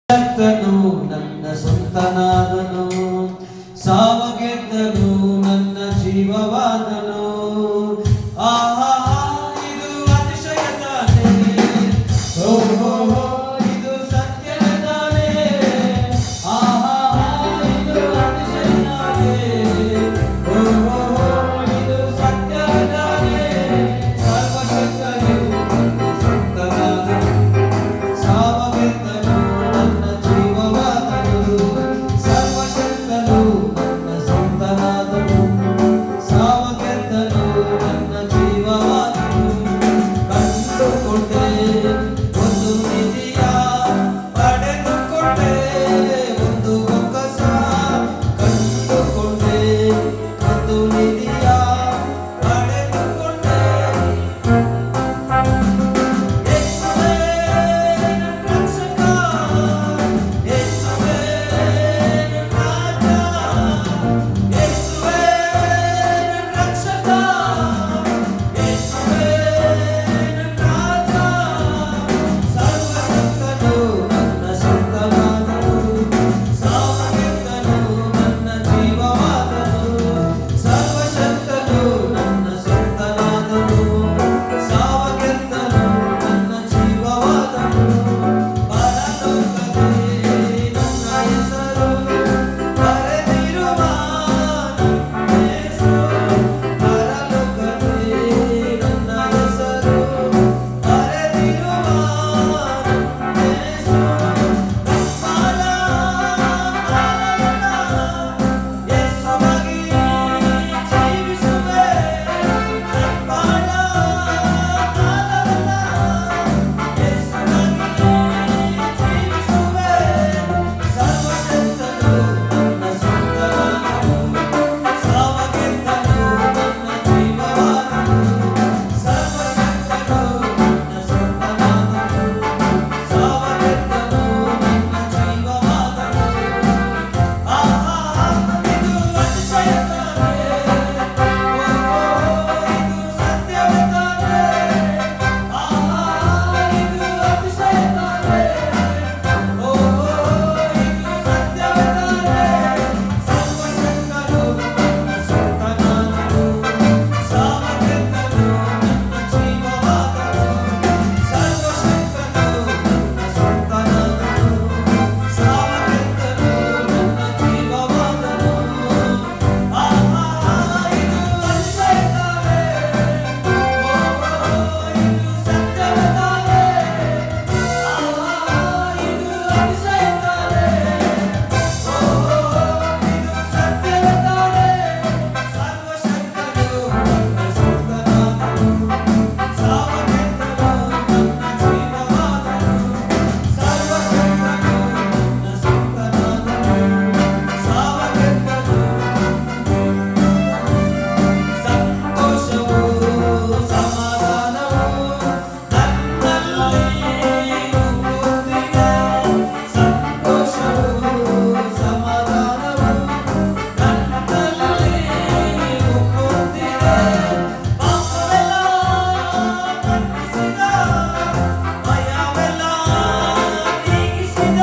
ಕರ್ತನು ನನ್ನ ಸ್ವಂತನಾದನು, ಸಾವ ಗೆದ್ದನು ನನ್ನ ಜೀವವಾದನು. ಆಹಾ ಇದು ಅತಿಶಯ ತಾನೇ, ಓಹೋ ಇದು ಸತ್ಯ ತಾನೇ. ಆಹಾ ಇದು ಅತಿಶಯ ತಾನೇ, ಓಹೋ ಇದು ಸತ್ಯ ತಾನೇ. ಸರ್ವಶಕ್ತನು ನನ್ನ ಸ್ವಂತನಾದನು, ಸಾವ ಗೆದ್ದನು ನನ್ನ ಜೀವವಾದನು. ಸರ್ವಶಕ್ತನು ನನ್ನ ಸ್ವಂತನಾದನು, ಸಾವ ಗೆದ್ದನು ನನ್ನ ಜೀವವಾದನು. ಕಂಡುಕೊಂಡೆ ಒಂದು ನಿಧಿಯ, ಪಡೆದುಕೊಂಡೆ ಒಂದು ಬೊಕ್ಕಸ. ಕಂಡುಕೊಂಡೆ ಒಂದು ನಿಧಿಯ, ಪಡೆದುಕೊಂಡೆ. ಯೇಸುವೇ ನನ್ನ ರಕ್ಷಕ, ಯೇಸುವೇ ನನ್ನ ರಾಜ, ಯೇಸುವೇ ನನ್ನ ರಕ್ಷಕ, ಯೇಸುವೇ ನನ್ನ ರಾಜ. ಸರ್ವಶಕ್ತನು ನನ್ನ ಸ್ವಂತನಾದನು, ಸಾವ ಗೆದ್ದನು ನನ್ನ ಜೀವವಾದನು. ಸರ್ವಶಕ್ತನು ನನ್ನ ಸ್ವಂತನಾದನು, ಸಾವ ಗೆದ್ದನು ನನ್ನ ಜೀವವಾದನು. ಪರಲೋಕದಲ್ಲಿ ನನ್ನ ಹೆಸರು ಬರೆದಿರುವ ನನ್ನ ಯೇಸು, ಪರಲೋಕದಲ್ಲಿ ನನ್ನ ಹೆಸರು ಬರೆದಿರುವ ನನ್ನ ಯೇಸು. ಕಪ್ಪಲ ಯೇಸುವಾಗಿ ಜೀವಿಸುವೆ, ಕಪ್ಪಲ ಯೇಸುವಾಗಿ ಜೀವಿಸುವೆ. ಸರ್ವಶಕ್ತನು ನನ್ನ ಸ್ವಂತನಾದನು, ಸಾವ ಗೆದ್ದನು ನನ್ನ ಜೀವವಾದನು. ಸರ್ವಶಕ್ತನು ನನ್ನ ಸ್ವಂತನಾದನು, ಸಾವ ಗೆದ್ದನು ನನ್ನ ಜೀವವಾದನು. ಆಹಾ ಇದು ಅತಿಶಯ ತಾನೇ, ಓಹೋ ಇದು ಸತ್ಯವೇ ತಾನೇ. ಆಹಾ ಇದು ಅತಿಶಯ ತಾನೇ, ಓಹೋ ಇದು ಸತ್ಯವೇ ತಾನೇ. ಸರ್ವಶಕ್ತನು ನನ್ನ ಸ್ವಂತನಾದನು, ಸಾವ ಗೆದ್ದನು ನನ್ನ ಜೀವವಾದನು. ಸರ್ವಶಕ್ತನು ನನ್ನ ಸ್ವಂತನಾದನು, ಸಾವ ಗೆದ್ದನು ನನ್ನ ಜೀವವಾದನು. ಆಹಾ ಇದು ಅತಿಶಯ ತಾನೇ, ಓಹೋ ಇದು ಸತ್ಯವೇ ತಾನೇ. ಆಹಾ ಇದು ಅತಿಶಯ ತಾನೇ, ಓಹೋ ಇದು ಸತ್ಯವೇ ತಾನೇ. ಸರ್ವಶಕ್ತನು ನನ್ನ ಸ್ವಂತನಾದನು, ಸಾವ ಗೆದ್ದನು ನನ್ನ ಜೀವವಾದನು. ಸರ್ವಶಕ್ತನು ನನ್ನ ಸ್ವಂತನಾದನು, ಸಾವ ಗೆದ್ದನು. ಸಂತೋಷವು ಸಮಾಧಾನವು ನನ್ನಲ್ಲಿ ಉಕ್ಕುತ್ತಿದೆ. ಸಂತೋಷವು ಸಮಾಧಾನವು ನನ್ನಲ್ಲಿ ಉಕ್ಕುತ್ತಿದೆ. ಪಾಪವೆಲ್ಲ ಮನ್ನಿಸಿದ, ಭಯವೆಲ್ಲ ನೀಗಿಸಿದ.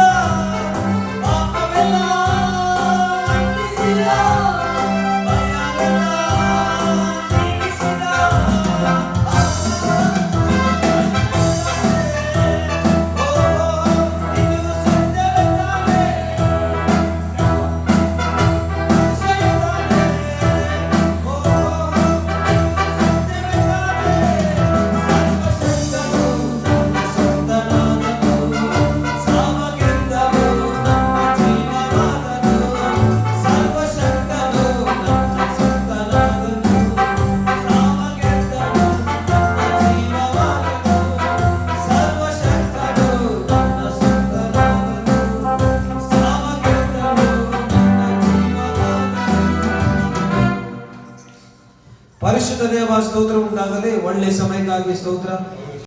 ಪಾಪವೆಲ್ಲ ಮನ್ನಿಸಿದ, ಭಯವೆಲ್ಲ ನೀಗಿಸಿದ. ಓಹೋ ಇದು ಸತ್ಯವೇ ತಾನೇ, ಅತಿಶಯ ತಾನೇ, ಓಹೋ ಇದು ಸತ್ಯವೇ ತಾನೇ. ಸರ್ವಶಕ್ತನು ನನ್ನ ಸ್ವಂತನಾದನು, ಸಾವ ಗೆದ್ದನು ನನ್ನ ಜೀವವಾದನು. ಸರ್ವಶಕ್ತನು ನನ್ನ ಸ್ವಂತನಾದನು, ಸಾವ ಗೆದ್ದನು ನನ್ನ ಜೀವವಾದನು. ಸರ್ವಶಕ್ತನು ನನ್ನ ಸ್ವಂತನಾದನು, ಸಾವ ಗೆದ್ದನು ನನ್ನ ಜೀವವಾದನು. ಪರಿಶುದ್ಧ ದೇವ ಸ್ತೋತ್ರ ಉಂಟಾಗಲಿ. ಒಳ್ಳೆ ಸಮಯಕ್ಕಾಗಿ ಸ್ತೋತ್ರ.